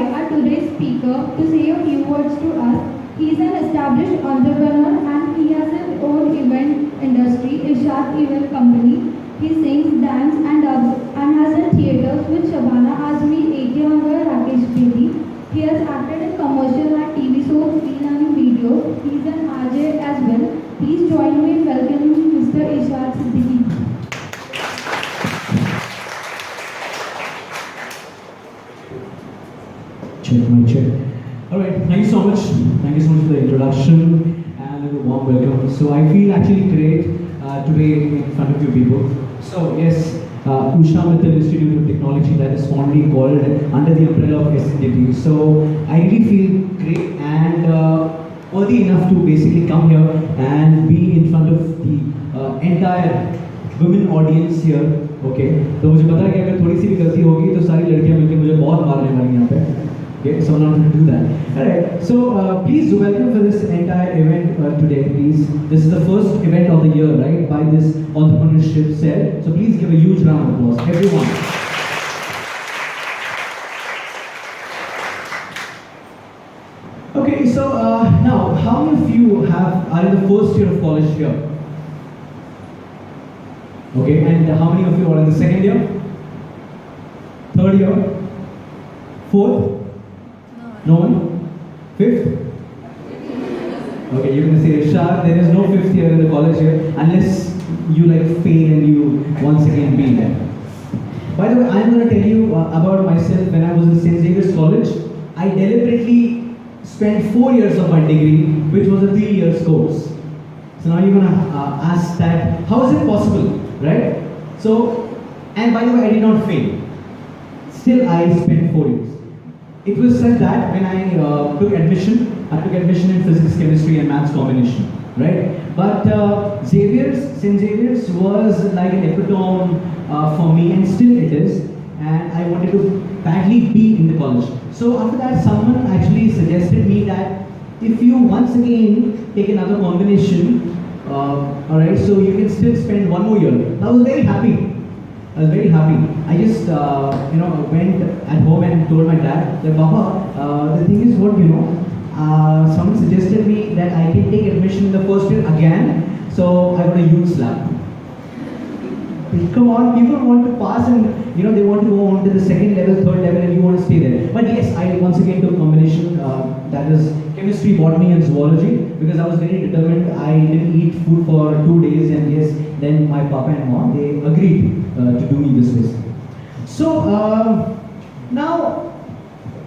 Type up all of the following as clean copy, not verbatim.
invite our today's speaker to say a few words to us. He is an established entrepreneur and he has his own event industry, Irshaad Event Company. He sings, dance and dubs and has done theatres with Shabana Azmi, A.K. Hangar, Rakesh Bedi. He has acted in commercial and TV shows, e-learning videos. He is an RJ as well. Please join me in welcoming Mr. Irshaad Siddiqui. Check my check. Alright, thank you so much. Thank you so much for the introduction and a warm welcome. So I feel actually great today in front of you people. So yes, Usha Mittal Institute of Technology, that is fondly called under the umbrella of sndt. So I really feel great and worthy enough to basically come here and be in front of the entire women audience here. Okay, तो मुझे पता है कि अगर थोड़ी सी भी गलती होगी तो सारी लड़कियां मिलकर मुझे बहुत मारने वाली यहाँ पे. Okay, so I'm not going to do that. Alright, so please welcome for this entire event today, please. This is the first event of the year, right, by this entrepreneurship cell. So please give a huge round of applause, everyone. Okay, so now, how many of you are in the first year of college here? Okay, and how many of you are in the second year? Third year? Fourth? No one? Fifth? Okay, you're going to say, Irshaad, there is no fifth year in the college here unless you fail and you once again be there. By the way, I'm going to tell you about myself. When I was in St. Xavier's College, I deliberately spent 4 years of my degree, which was a 3 years course. So now you're going to ask that, how is it possible, right? So, and by the way, I did not fail. Still, I spent 4 years. It was said that when I took admission in physics, chemistry and maths combination, right? But St. Xavier's was like an epitome for me, and still it is, and I wanted to badly be in the college. So after that, someone actually suggested me that if you once again take another combination, alright, so you can still spend 1 more year. I was very happy. I just, went at home and told my dad that, Papa, the thing is what, someone suggested me that I can take admission in the first year again, so I got a huge slap. Come on, people want to pass and, they want to go on to the second level, third level, and you want to stay there. But yes, I once again took a combination, that is chemistry, botany and zoology, because I was very determined. I didn't eat food for 2 days, and yes, then my papa and mom, they agreed to do me this way. So, now,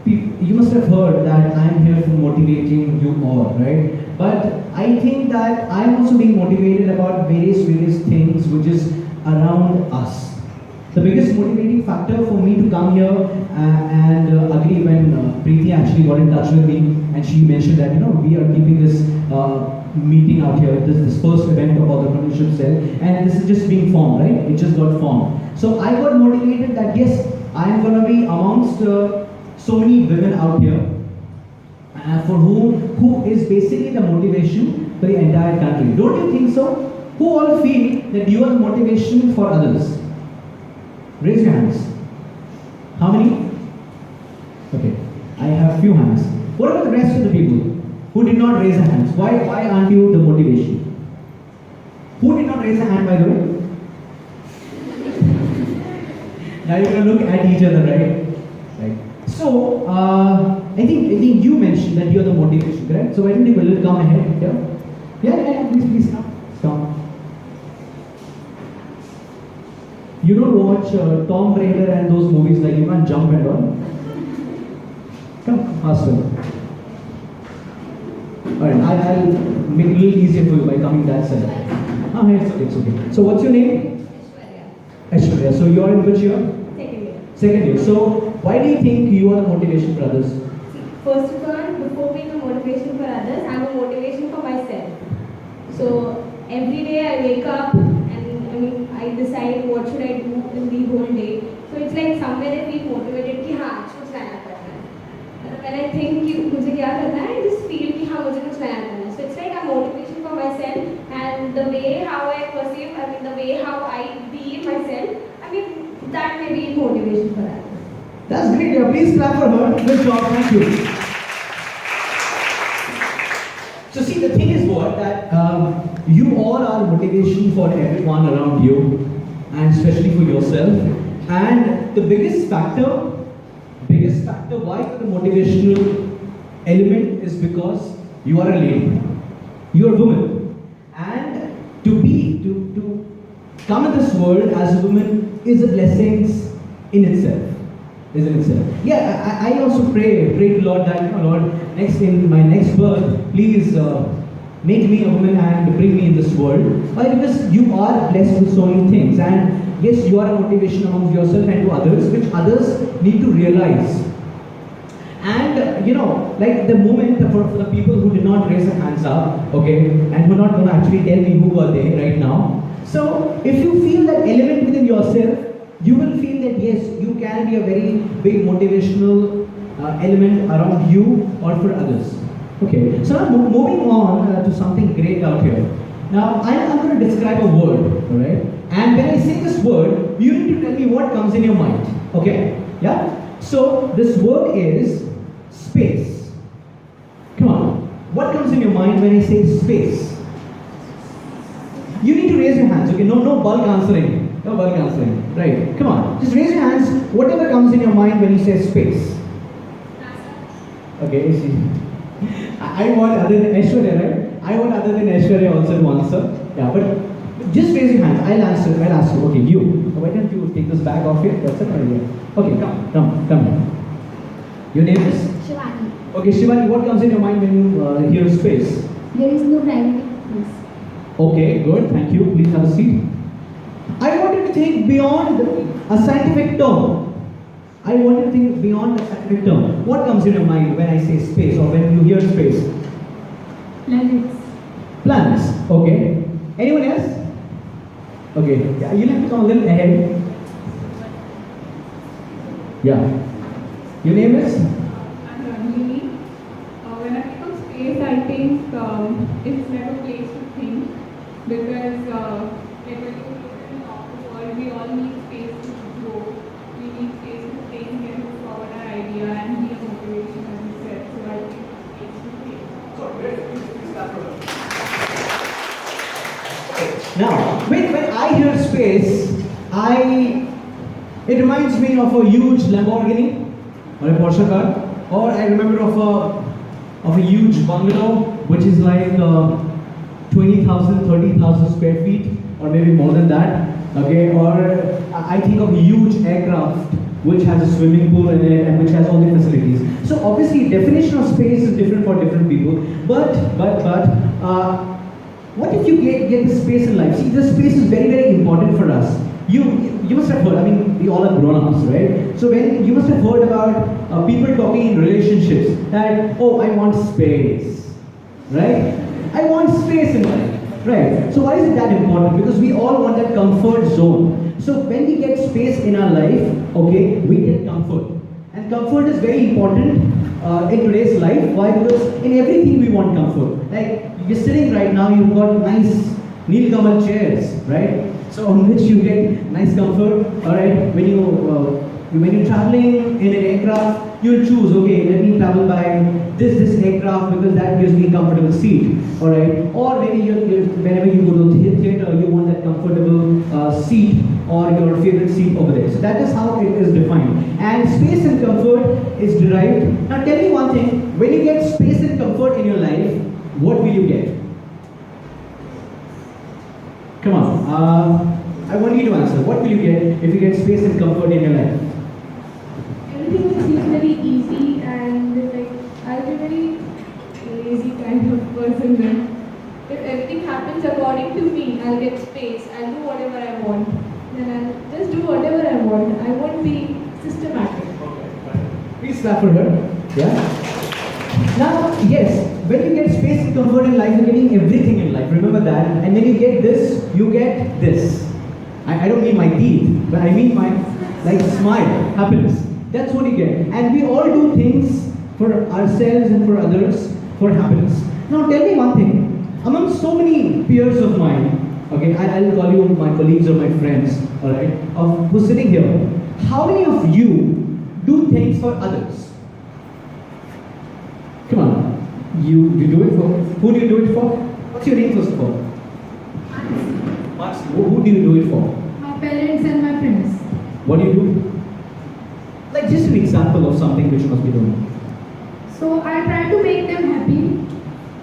you must have heard that I am here for motivating you all, right? But I think that I am also being motivated about various things which is around us. The biggest motivating factor for me to come here and agree when Preeti actually got in touch with me and she mentioned that we are keeping this meeting out here, this first event of entrepreneurship cell, and this is just being formed, right? It just got formed. So I got motivated that yes, I am going to be amongst so many women out here for who is basically the motivation for the entire country. Don't you think so? Who all feel that you are the motivation for others? Raise your hands. How many? Okay, I have few hands. What about the rest of the people who did not raise their hands? Why aren't you the motivation? Who did not raise a hand, by the way? Now you're going to look at each other, right? Right. So, I think you mentioned that you are the motivation, correct? So why don't you come ahead? Yeah, please come. You don't watch Tom Raider and those movies like you can't jump and all? Come, faster. Alright, I'll make it a little easier for you by coming that side. It's okay. So what's your name? Aishwarya. So you're in which year? Second year. So why do you think you are the motivation for others? First of all, before being a motivation for others, I'm a motivation for myself. So every day I wake up and I decide what should I do in the whole day. So it's like somewhere I feel motivated कि हाँ कुछ नया करना है. When I think कि मुझे क्या करना है, I just feel कि हाँ मुझे कुछ नया करना है. So it's like a motivation for myself, and the way how I perceive, the way how I be myself, that may be motivation for others. That's great. Yeah, please clap for her. Good job. Thank you. So see, the thing is what that you all are motivation for everyone around you, and especially for yourself. And the biggest factor why the motivational element is because you are a lady, you are a woman, and to come in this world as a woman is a blessing in itself. Is in itself. Yeah, I also pray to Lord that, Lord, in my next birth, please make me a woman and bring me in this world. Why? Because you are blessed with so many things, and yes, you are a motivation among yourself and to others, which others need to realize. And like the moment for the people who did not raise their hands up, okay, and who are not going to actually tell me who are they right now. So if you feel that element within yourself, you will feel that yes, you can be a very big motivational element around you or for others. Okay, so now moving on to something great out here. Now I'm going to describe a word, alright? And when I say this word, you need to tell me what comes in your mind. Okay? Yeah? So this word is space. Come on. What comes in your mind when I say space? You need to raise your hands, okay? No bulk answering. No bulk answering. Right. Come on. Just raise your hands. Whatever comes in your mind when you say space. Okay, see. I want other than Aishwarya, right? I want other than Aishwarya also to answer. Yeah, but just raise your hands. I'll ask you. Okay, you. Why don't you take this bag off here? That's it right here. Okay, come. Your name is? Shivani. Okay, Shivani, what comes in your mind when you hear space? There is no gravity. Okay, good. Thank you. Please have a seat. I want you to think beyond a scientific term. What comes in your mind when I say space or when you hear space? Planets. Planets. Okay. Anyone else? Okay. Yeah, you'll have to come a little ahead. Yeah. Your name is? I'm Ranjini. When I think of space, I think it's like a place to think because like when you look at the outer world, we all need space to grow. We need space to think and move forward our idea and be a motivation, as you said. So I think it's space to think. Now, when I hear space, it reminds me of a huge Lamborghini or a Porsche car, or I remember of a huge bungalow which is like 20,000, 30,000 square feet, or maybe more than that. Okay, or I think of a huge aircraft which has a swimming pool in it and which has all the facilities. So obviously, definition of space is different for different people. But what if you get the space in life? See, this space is very, very important for us. You must have heard, I mean, we all are grown-ups, right? So when you must have heard about people talking in relationships that, oh, I want space, right? I want space in life, right? So why is it that important? Because we all want that comfort zone. So when we get space in our life, okay, we get comfort. And comfort is very important in today's life. Why? Because in everything we want comfort. Like, you're sitting right now, you've got nice Nilkamal chairs, right? So on which you get nice comfort, alright? When you're traveling in an aircraft, you'll choose, okay, let me travel by this aircraft because that gives me a comfortable seat, alright? Or maybe whenever you go to the theater, you want that comfortable seat or your favorite seat over there. So that is how it is defined. And space and comfort is derived. Now tell me one thing, when you get space and comfort in your life, what will you get? Come on, I want you to answer. What will you get if you get space and comfort in your life? Everything will seem very easy and like I'll be very lazy kind of person then. If everything happens according to me, I'll get space, I'll do whatever I want. Then I'll just do whatever I want. I won't be systematic. Okay. Please clap for her. Yeah? Now, yes, when you get space and comfort in life, you're getting everything in life. Remember that. And when you get this, you get this. I don't mean my teeth, but I mean my smile, happiness. That's what you get. And we all do things for ourselves and for others for happiness. Now tell me one thing. Among so many peers of mine, okay, I'll call you my colleagues or my friends, alright, who's sitting here. How many of you do things for others. Come on, you do it for, who do you do it for? What's your name first of all? Who do you do it for? My parents and my friends. What do you do? Like just an example of something which must be done. So I try to make them happy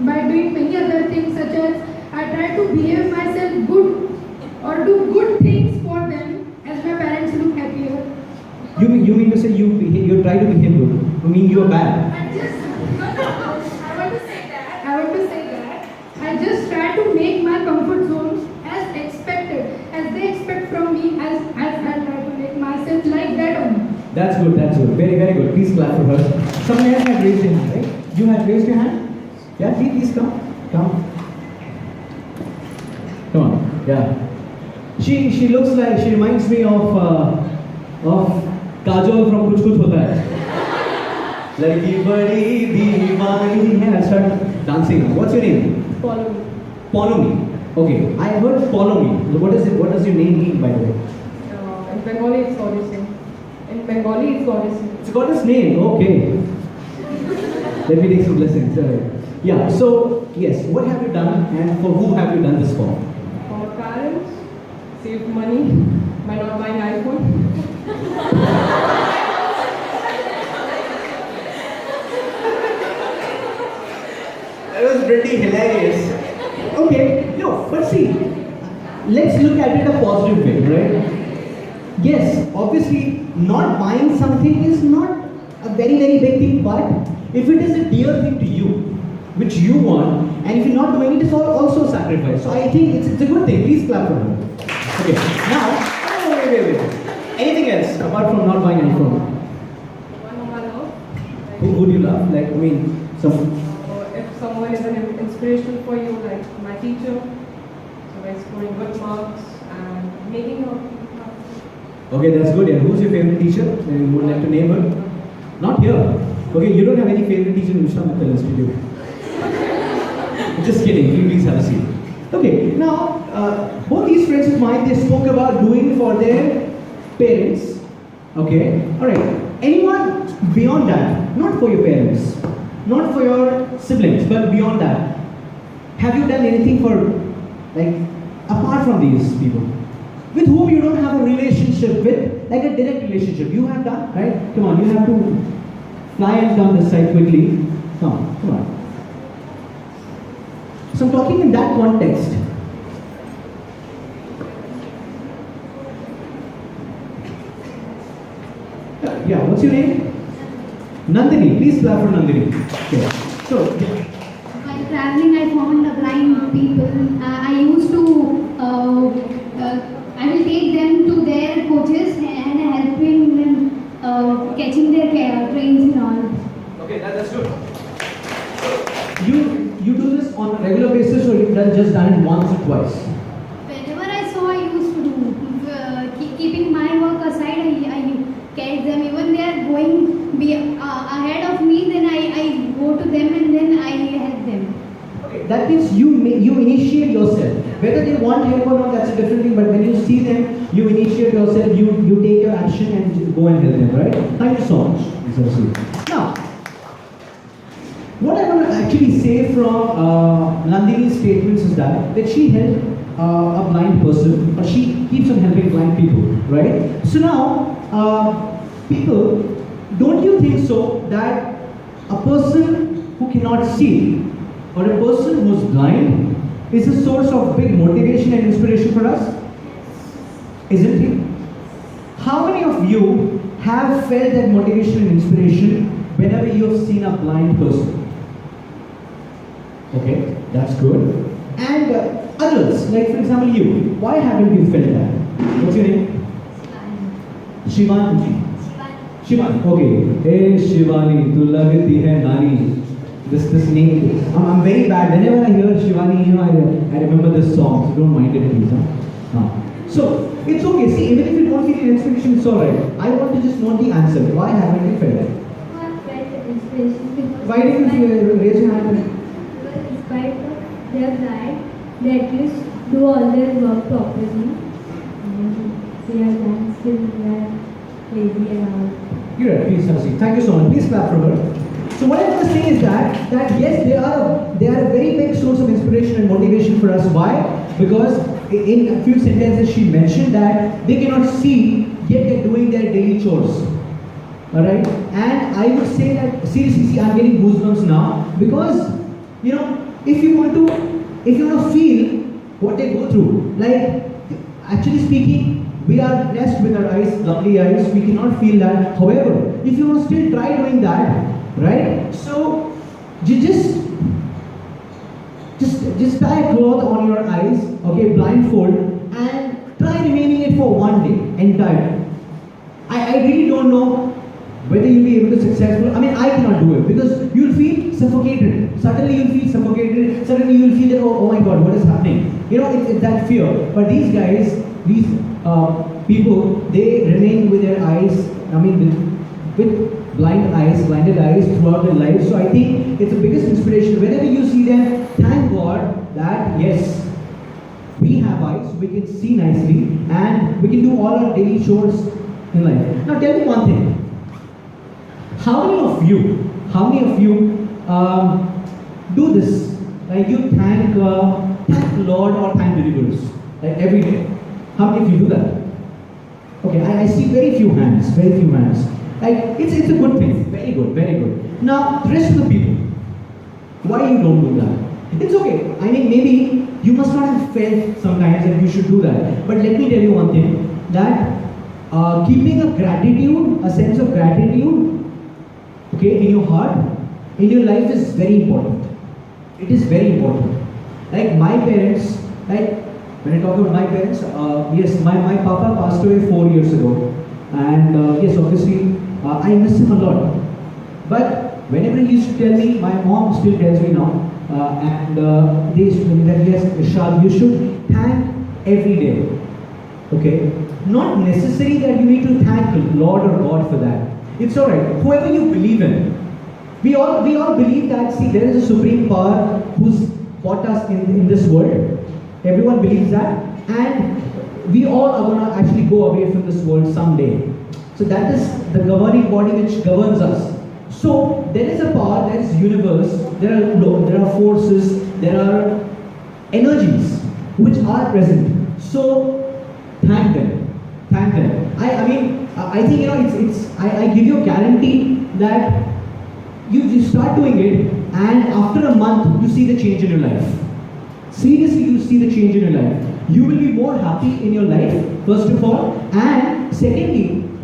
by doing many other things, such as I try to behave myself good or do good things for them as my parents look happier. You mean to say you try to behave good? You mean you are bad? I want to say that. I just try to make my comfort zone as expected, as they expect from me, as I try to make myself like that only. That's good, that's good. Very, very good. Please clap for her. Someone else had raised their hand, right? You had raised your hand? Yeah, please come. Come. Come on. Yeah. She looks like, she reminds me of Kajol from Kuch Kuch Hota Hai. Ladki badi deewani hai. I start dancing. What's your name? Follow me. Follow me. Okay. I heard follow me. What does your name mean, by the way? In Bengali, it's goddess. In Bengali, it's goddess. It's got his name. Okay. Let me take some blessings. Yeah. So yes, what have you done, and for who have you done this for? For my parents, saved money by not buying iPhone. That was pretty hilarious. Okay, no, but see, let's look at it a positive way, right? Yes, obviously, not buying something is not a very, very big thing, but if it is a dear thing to you, which you want, and if you're not doing it, it's also sacrifice. So I think it's a good thing. Please clap for her. Okay, now, wait. Anything else apart from not buying any phone? One whom I love. Who do you love? Like, I mean, some. If someone is an inspiration for you, like my teacher, so by scoring good marks and making her happy. Okay, that's good. Yeah. Who's your favorite teacher? You would like to name her? Not here. Okay, you don't have any favorite teacher in Usha Mittal Institute. Just kidding. Please have a seat. Okay, now both these friends of mine, they spoke about doing for their parents. Okay, all right. Anyone beyond that? Not for your parents, not for your siblings, but beyond that. Have you done anything for, like, apart from these people? With whom you don't have a relationship with, like a direct relationship, you have done, right? Come on, you have to fly and come this side quickly. Come on. So I'm talking in that context. Yeah, what's your name? Nandini. Please clap for Nandini. Okay. So, While traveling, I found blind people. I used to, I will take them to their coaches and helping them catching their trains and all. okay, that's good. You do this on a regular basis, or you've just done it once or twice? Whenever I saw, I used to do. Keeping my work aside, I catch them. Even they are going ahead of me, then I go to them and then I help them. Okay, that means you initiate yourself. Whether they want help or not, that's a different thing. But when you see them, you initiate yourself. You take your action and go and help them. Right? Thank you so much. Now, what I want to actually say from Nandini's statements is that she helped a blind person, or she keeps on helping blind people, right? So now, people, don't you think so that a person who cannot see or a person who's blind is a source of big motivation and inspiration for us? Isn't it? How many of you have felt that motivation and inspiration whenever you have seen a blind person? Okay, that's good. And others, like for example you, why haven't you felt that? What's your name? Shivani. Shivani. Okay. Hey Shivani, tu lagti hai nani. This name. I'm very bad. Whenever I hear Shivani, I remember this song. So don't mind it, please. So it's okay. See, even if you don't feel the inspiration, it's alright. I want to just know the answer. Why haven't you felt that? Why didn't you raise your hand? In spite of their pride, they at least do all their work properly. And they are done, still they are lazy and all. You're right, please have a seat. Thank you so much. Please clap for her. So what I want to say is that yes, they are a very big source of inspiration and motivation for us. Why? Because in a few sentences she mentioned that they cannot see, yet they're doing their daily chores. Alright? And I would say that, seriously, see, I'm getting goosebumps now, because, you know, if you want to feel what they go through, like, actually speaking, we are blessed with our eyes, lovely eyes, we cannot feel that. However, if you want to still try doing that, right? So, you just tie a cloth on your eyes, okay, blindfold, and try remaining it for one day, entire. I really don't know whether you'll be able to successful. I mean, I cannot do it because you'll feel suffocated. Suddenly you'll feel suffocated. Suddenly you'll feel that, oh my God, what is happening? You know, it's that fear. But these guys, these people, they remain with their eyes, I mean, with blinded eyes throughout their life. So I think it's the biggest inspiration. Whenever you see them, thank God that yes, we have eyes, we can see nicely, and we can do all our daily chores in life. Now tell me one thing. How many of you do this? Like you thank Lord or thank the universe, like every day? How many of you do that? Okay, I see very few hands. Like it's a good thing. Very good. Now the rest of the people, why you don't do that? It's okay. I mean, maybe you must not have felt sometimes that you should do that. But let me tell you one thing, that keeping a sense of gratitude, okay, in your heart, in your life is very important. It is very important. Like my parents, like when I talk about my parents, yes, my papa passed away 4 years ago, and yes, obviously I miss him a lot. But whenever he used to tell me, my mom still tells me now, and they used to tell me that yes, Irshaad, you should thank every day. Okay, not necessary that you need to thank Lord or God for that. It's alright. Whoever you believe in, we all believe that. See, there is a supreme power who's brought us in this world. Everyone believes that, and we all are gonna actually go away from this world someday. So that is the governing body which governs us. So there is a power, there is universe, there are forces, there are energies which are present. So thank them. I mean, I think, you know, I give you a guarantee that you start doing it, and after a month you see the change in your life. Seriously, you see the change in your life. You will be more happy in your life, first of all, and secondly,